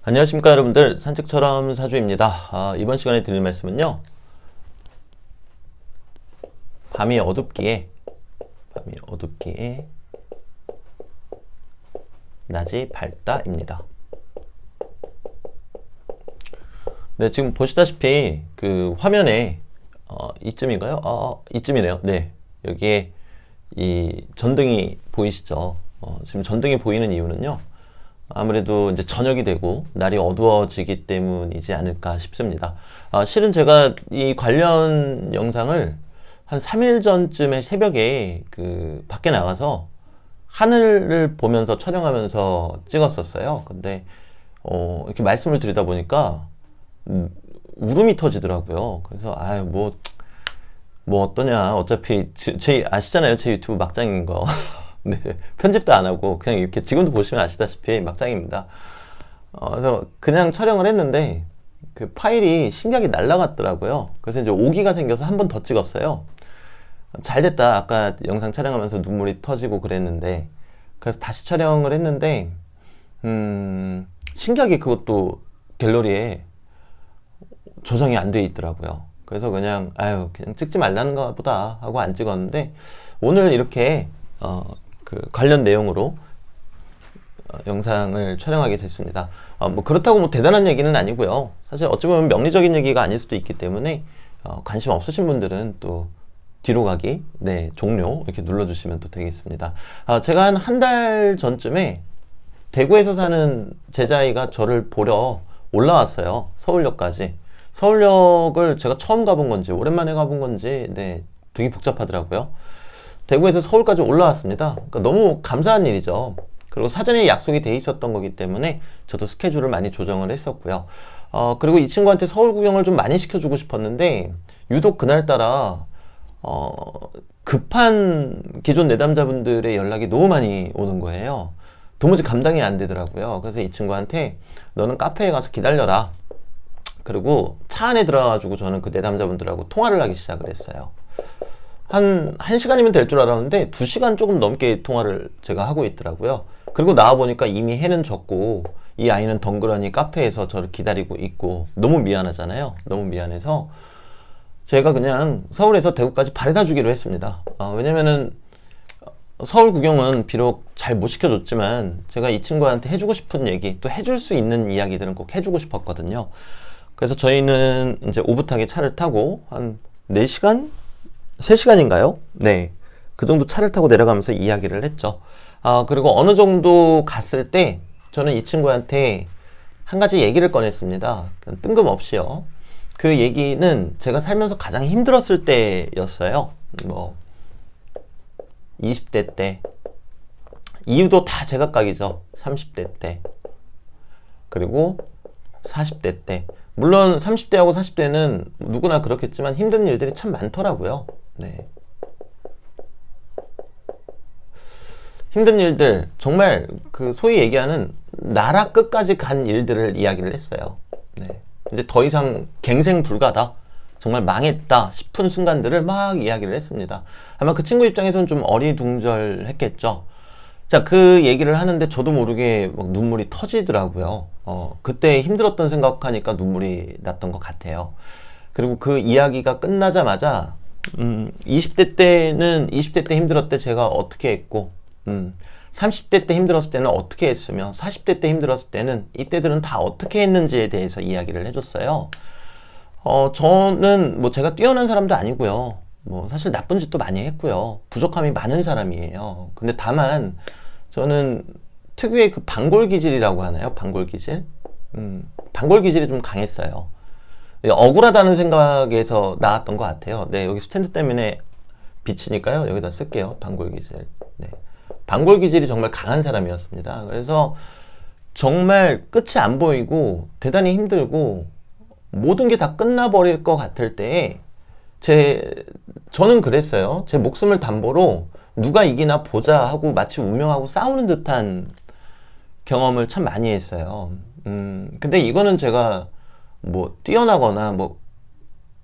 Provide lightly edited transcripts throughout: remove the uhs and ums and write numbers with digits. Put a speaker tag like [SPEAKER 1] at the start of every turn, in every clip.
[SPEAKER 1] 안녕하십니까 여러분들, 산책처럼 사주입니다. 이번 시간에 드릴 말씀은요, 밤이 어둡기에 낮이 밝다입니다. 네, 지금 보시다시피 그 화면에 이쯤인가요? 이쯤이네요. 네, 여기에 이 전등이 보이시죠? 지금 전등이 보이는 이유는요, 아무래도 이제 저녁이 되고 날이 어두워지기 때문이지 않을까 싶습니다. 실은 제가 이 관련 영상을 한 3일 전쯤에 새벽에 그 밖에 나가서 하늘을 보면서 촬영하면서 찍었었어요. 근데 이렇게 말씀을 드리다 보니까 울음이 터지더라고요. 그래서 뭐 어떠냐, 어차피 제 아시잖아요, 제 유튜브 막장인 거. 네, 편집도 안 하고 그냥 이렇게 지금도 보시면 아시다시피 막장입니다. 그래서 그냥 촬영을 했는데 그 파일이 신기하게 날라갔더라고요. 그래서 이제 오기가 생겨서 한 번 더 찍었어요. 잘 됐다. 아까 영상 촬영하면서 눈물이 터지고 그랬는데, 그래서 다시 촬영을 했는데 신기하게 그것도 갤러리에 저장이 안 돼 있더라고요. 그래서 그냥 그냥 찍지 말라는가 보다 하고 안 찍었는데, 오늘 이렇게 그 관련 내용으로 영상을 촬영하게 됐습니다. 뭐 그렇다고 뭐 대단한 얘기는 아니고요. 사실 어찌 보면 명리적인 얘기가 아닐 수도 있기 때문에 관심 없으신 분들은 또 뒤로 가기, 네, 종료 이렇게 눌러주시면 또 되겠습니다. 제가 한 달 전쯤에 대구에서 사는 제자아이가 저를 보러 올라왔어요. 서울역까지. 서울역을 제가 처음 가본 건지 오랜만에 가본 건지, 네, 되게 복잡하더라고요. 대구에서 서울까지 올라왔습니다. 그러니까 너무 감사한 일이죠. 그리고 사전에 약속이 돼 있었던 거기 때문에 저도 스케줄을 많이 조정을 했었고요. 그리고 이 친구한테 서울 구경을 좀 많이 시켜주고 싶었는데, 유독 그날따라 급한 기존 내담자분들의 연락이 너무 많이 오는 거예요. 도무지 감당이 안 되더라고요. 그래서 이 친구한테 너는 카페에 가서 기다려라. 그리고 차 안에 들어가가지고 저는 그 내담자분들하고 통화를 하기 시작을 했어요. 한 1시간이면 될 줄 알았는데 2시간 조금 넘게 통화를 제가 하고 있더라고요. 그리고 나와보니까 이미 해는 졌고 이 아이는 덩그러니 카페에서 저를 기다리고 있고, 너무 미안하잖아요. 너무 미안해서 제가 그냥 서울에서 대구까지 바래다 주기로 했습니다. 왜냐면은 서울 구경은 비록 잘 못 시켜줬지만 제가 이 친구한테 해주고 싶은 얘기, 또 해줄 수 있는 이야기들은 꼭 해주고 싶었거든요. 그래서 저희는 이제 오붓하게 차를 타고 한 4시간? 3시간인가요? 네. 그 정도 차를 타고 내려가면서 이야기를 했죠. 그리고 어느 정도 갔을 때 저는 이 친구한테 한 가지 얘기를 꺼냈습니다. 뜬금없이요. 그 얘기는 제가 살면서 가장 힘들었을 때였어요. 뭐 20대 때, 이유도 다 제각각이죠. 30대 때, 그리고 40대 때. 물론 30대하고 40대는 누구나 그렇겠지만 힘든 일들이 참 많더라고요. 네. 힘든 일들, 정말 그 소위 얘기하는 나라 끝까지 간 일들을 이야기를 했어요. 네. 이제 더 이상 갱생 불가다, 정말 망했다 싶은 순간들을 막 이야기를 했습니다. 아마 그 친구 입장에서는 좀 어리둥절했겠죠. 자, 그 얘기를 하는데 저도 모르게 막 눈물이 터지더라고요. 그때 힘들었던 생각하니까 눈물이 났던 것 같아요. 그리고 그 이야기가 끝나자마자 20대 때는 20대 때 힘들었을 때 제가 어떻게 했고, 30대 때 힘들었을 때는 어떻게 했으며, 40대 때 힘들었을 때는 이때들은 다 어떻게 했는지에 대해서 이야기를 해줬어요. 저는 뭐 제가 뛰어난 사람도 아니고요. 뭐 사실 나쁜 짓도 많이 했고요. 부족함이 많은 사람이에요. 근데 다만 저는 특유의 그 반골 기질이라고 하나요? 반골 기질? 반골 기질이 좀 강했어요. 억울하다는 생각에서 나왔던 것 같아요. 네, 여기 스탠드 때문에 비치니까요. 여기다 쓸게요. 반골 기질. 네. 반골 기질이 정말 강한 사람이었습니다. 그래서 정말 끝이 안 보이고 대단히 힘들고 모든 게 다 끝나버릴 것 같을 때에 저는 그랬어요. 제 목숨을 담보로 누가 이기나 보자 하고 마치 운명하고 싸우는 듯한 경험을 참 많이 했어요. 근데 이거는 제가 뭐 뛰어나거나 뭐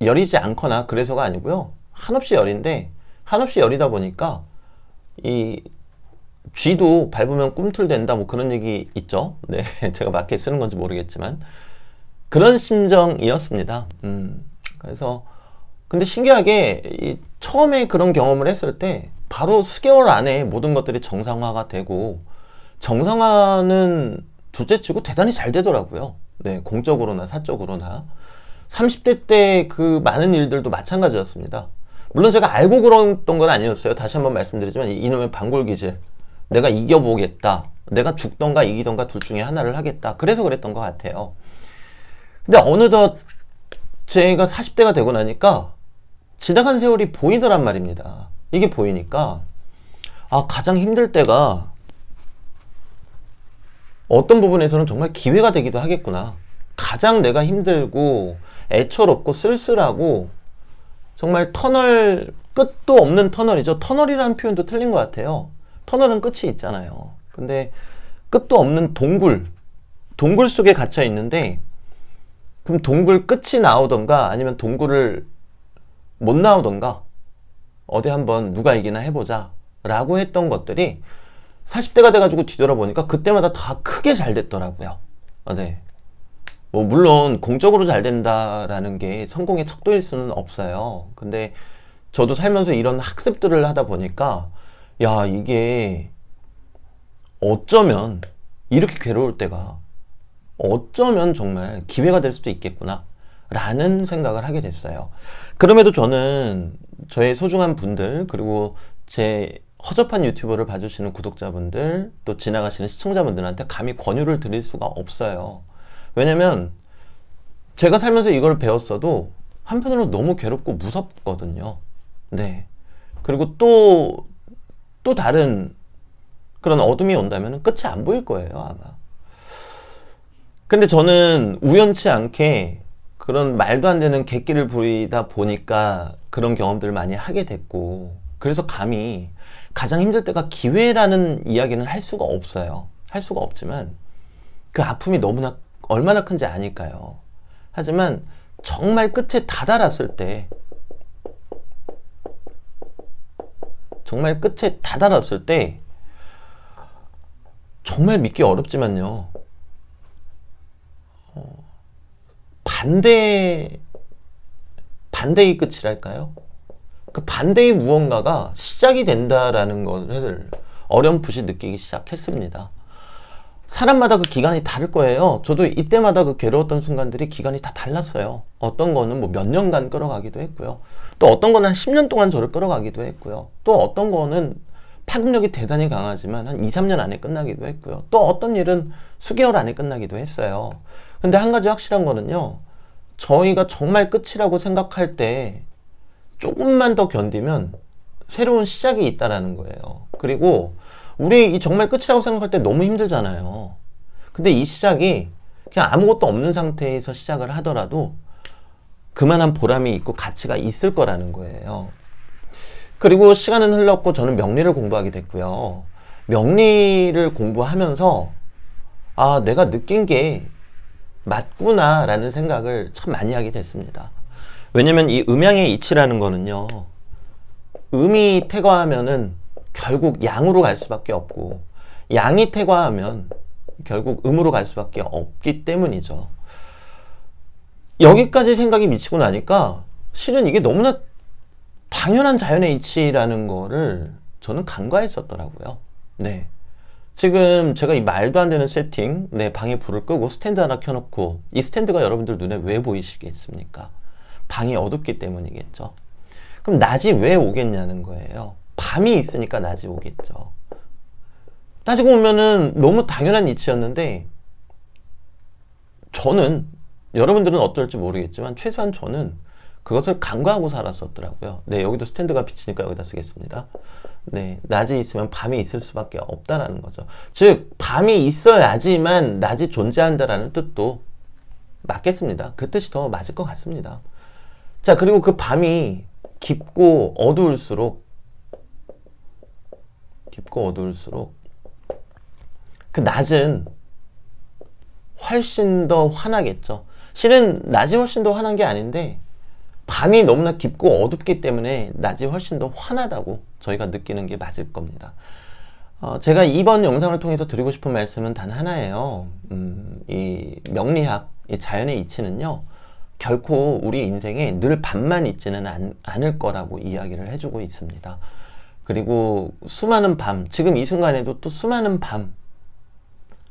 [SPEAKER 1] 여리지 않거나 그래서가 아니고요. 한없이 여린데, 한없이 여리다 보니까 이 쥐도 밟으면 꿈틀댄다 뭐 그런 얘기 있죠. 네, 제가 맞게 쓰는 건지 모르겠지만 그런 심정이었습니다. 그래서 근데 신기하게 처음에 그런 경험을 했을 때 바로 수개월 안에 모든 것들이 정상화가 되고, 정상화는 둘째치고 대단히 잘 되더라고요. 네, 공적으로나 사적으로나. 30대 때 그 많은 일들도 마찬가지였습니다. 물론 제가 알고 그랬던 건 아니었어요. 다시 한번 말씀드리지만 이놈의 반골기질, 내가 이겨보겠다, 내가 죽던가 이기던가 둘 중에 하나를 하겠다, 그래서 그랬던 것 같아요. 근데 어느덧 제가 40대가 되고 나니까 지나간 세월이 보이더란 말입니다. 이게 보이니까 가장 힘들 때가 어떤 부분에서는 정말 기회가 되기도 하겠구나. 가장 내가 힘들고 애처롭고 쓸쓸하고 정말 터널, 끝도 없는 터널이죠. 터널이라는 표현도 틀린 것 같아요. 터널은 끝이 있잖아요. 근데 끝도 없는 동굴 속에 갇혀 있는데, 그럼 동굴 끝이 나오던가 아니면 동굴을 못 나오던가 어디 한번 누가 이기나 해보자 라고 했던 것들이 40대가 돼가지고 뒤돌아보니까 그때마다 다 크게 잘 됐더라고요. 네. 뭐 물론 공적으로 잘 된다라는 게 성공의 척도일 수는 없어요. 근데 저도 살면서 이런 학습들을 하다 보니까 야, 이게 어쩌면 이렇게 괴로울 때가 어쩌면 정말 기회가 될 수도 있겠구나 라는 생각을 하게 됐어요. 그럼에도 저는 저의 소중한 분들, 그리고 제 허접한 유튜브를 봐주시는 구독자분들, 또 지나가시는 시청자분들한테 감히 권유를 드릴 수가 없어요. 왜냐면 제가 살면서 이걸 배웠어도 한편으로 너무 괴롭고 무섭거든요. 네. 그리고 또 다른 그런 어둠이 온다면 끝이 안 보일 거예요, 아마. 근데 저는 우연치 않게 그런 말도 안 되는 객기를 부리다 보니까 그런 경험들을 많이 하게 됐고, 그래서 감히 가장 힘들 때가 기회라는 이야기는 할 수가 없어요. 할 수가 없지만 그 아픔이 너무나 얼마나 큰지 아니까요. 하지만 정말 끝에 다다랐을 때, 정말 끝에 다다랐을 때 정말 믿기 어렵지만요, 반대의 끝이랄까요? 그 반대의 무언가가 시작이 된다라는 것을 어렴풋이 느끼기 시작했습니다. 사람마다 그 기간이 다를 거예요. 저도 이때마다 그 괴로웠던 순간들이 기간이 다 달랐어요. 어떤 거는 뭐 몇 년간 끌어가기도 했고요. 또 어떤 거는 한 10년 동안 저를 끌어가기도 했고요. 또 어떤 거는 파급력이 대단히 강하지만 한 2, 3년 안에 끝나기도 했고요. 또 어떤 일은 수개월 안에 끝나기도 했어요. 근데 한 가지 확실한 거는요, 저희가 정말 끝이라고 생각할 때 조금만 더 견디면 새로운 시작이 있다라는 거예요. 그리고 우리 이 정말 끝이라고 생각할 때 너무 힘들잖아요. 근데 이 시작이 그냥 아무것도 없는 상태에서 시작을 하더라도 그만한 보람이 있고 가치가 있을 거라는 거예요. 그리고 시간은 흘렀고 저는 명리를 공부하게 됐고요. 명리를 공부하면서 내가 느낀 게 맞구나 라는 생각을 참 많이 하게 됐습니다. 왜냐면 이 음양의 이치라는 거는요, 음이 퇴과하면은 결국 양으로 갈 수밖에 없고, 양이 퇴과하면 결국 음으로 갈 수밖에 없기 때문이죠. 여기까지 생각이 미치고 나니까 실은 이게 너무나 당연한 자연의 이치라는 거를 저는 간과했었더라고요. 네. 지금 제가 이 말도 안 되는 세팅, 방에 불을 끄고 스탠드 하나 켜놓고, 이 스탠드가 여러분들 눈에 왜 보이시겠습니까? 방이 어둡기 때문이겠죠. 그럼 낮이 왜 오겠냐는 거예요. 밤이 있으니까 낮이 오겠죠. 따지고 보면은 너무 당연한 이치였는데, 저는, 여러분들은 어떨지 모르겠지만 최소한 저는 그것을 간과하고 살았었더라고요. 네, 여기도 스탠드가 비치니까 여기다 쓰겠습니다. 네, 낮이 있으면 밤이 있을 수밖에 없다라는 거죠. 즉, 밤이 있어야지만 낮이 존재한다라는 뜻도 맞겠습니다. 그 뜻이 더 맞을 것 같습니다. 자, 그리고 그 밤이 깊고 어두울수록 그 낮은 훨씬 더 환하겠죠. 실은 낮이 훨씬 더 환한 게 아닌데 밤이 너무나 깊고 어둡기 때문에 낮이 훨씬 더 환하다고 저희가 느끼는 게 맞을 겁니다. 제가 이번 영상을 통해서 드리고 싶은 말씀은 단 하나예요. 이 명리학, 이 자연의 이치는요, 결코 우리 인생에 늘 밤만 있지는 않을 거라고 이야기를 해주고 있습니다. 그리고 수많은 밤, 지금 이 순간에도 또 수많은 밤,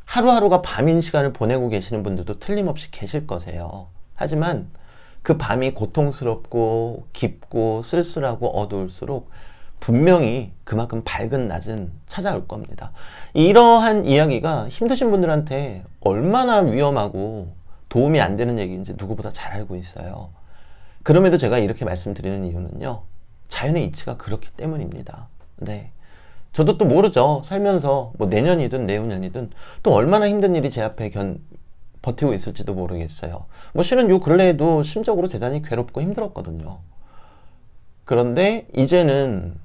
[SPEAKER 1] 하루하루가 밤인 시간을 보내고 계시는 분들도 틀림없이 계실 거세요. 하지만 그 밤이 고통스럽고 깊고 쓸쓸하고 어두울수록 분명히 그만큼 밝은 낮은 찾아올 겁니다. 이러한 이야기가 힘드신 분들한테 얼마나 위험하고 도움이 안 되는 얘기인지 누구보다 잘 알고 있어요. 그럼에도 제가 이렇게 말씀드리는 이유는요, 자연의 이치가 그렇기 때문입니다. 네. 저도 또 모르죠. 살면서 뭐 내년이든 내후년이든 또 얼마나 힘든 일이 제 앞에 버티고 있을지도 모르겠어요. 뭐 실은 요 근래에도 심적으로 대단히 괴롭고 힘들었거든요. 그런데 이제는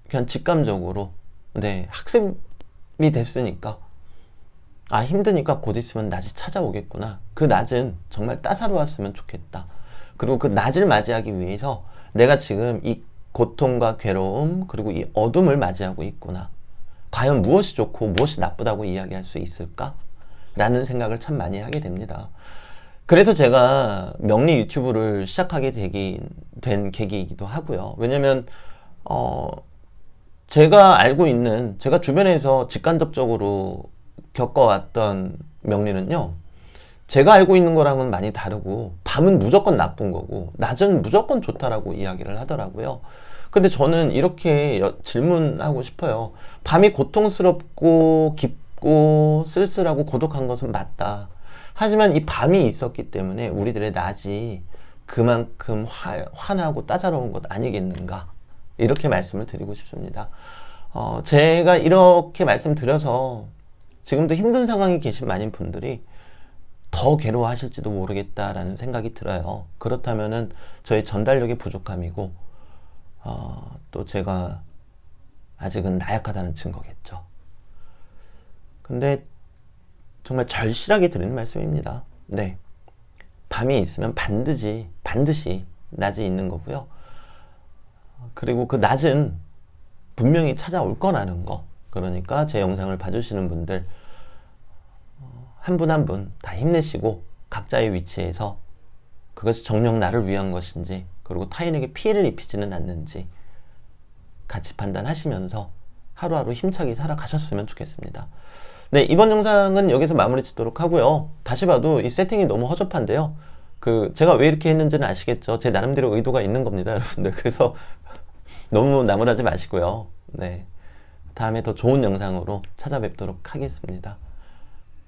[SPEAKER 1] 그냥 직감적으로, 네, 학습이 됐으니까, 아, 힘드니까 곧 있으면 낮이 찾아오겠구나. 그 낮은 정말 따사로웠으면 좋겠다. 그리고 그 낮을 맞이하기 위해서 내가 지금 이 고통과 괴로움, 그리고 이 어둠을 맞이하고 있구나. 과연 무엇이 좋고 무엇이 나쁘다고 이야기할 수 있을까? 라는 생각을 참 많이 하게 됩니다. 그래서 제가 명리 유튜브를 시작하게 된 계기이기도 하고요. 왜냐면 제가 알고 있는, 제가 주변에서 직간접적으로 겪어왔던 명리는요, 제가 알고 있는 거랑은 많이 다르고, 밤은 무조건 나쁜 거고 낮은 무조건 좋다라고 이야기를 하더라고요. 근데 저는 이렇게 질문하고 싶어요. 밤이 고통스럽고 깊고 쓸쓸하고 고독한 것은 맞다. 하지만 이 밤이 있었기 때문에 우리들의 낮이 그만큼 환하고 따사로운 것 아니겠는가, 이렇게 말씀을 드리고 싶습니다. 제가 이렇게 말씀드려서 지금도 힘든 상황에 계신 많은 분들이 더 괴로워하실지도 모르겠다라는 생각이 들어요. 그렇다면은 저의 전달력이 부족함이고, 또 제가 아직은 나약하다는 증거겠죠. 근데 정말 절실하게 드리는 말씀입니다. 네. 밤이 있으면 반드시 낮이 있는 거고요. 그리고 그 낮은 분명히 찾아올 거라는 거. 그러니까 제 영상을 봐주시는 분들 한 분 한 분 다 힘내시고 각자의 위치에서 그것이 정녕 나를 위한 것인지, 그리고 타인에게 피해를 입히지는 않는지 같이 판단하시면서 하루하루 힘차게 살아가셨으면 좋겠습니다. 네, 이번 영상은 여기서 마무리 짓도록 하고요. 다시 봐도 이 세팅이 너무 허접한데요. 제가 왜 이렇게 했는지는 아시겠죠? 제 나름대로 의도가 있는 겁니다, 여러분들. 그래서 너무 나무라지 마시고요. 네, 다음에 더 좋은 영상으로 찾아뵙도록 하겠습니다.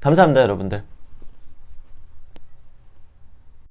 [SPEAKER 1] 감사합니다, 여러분들.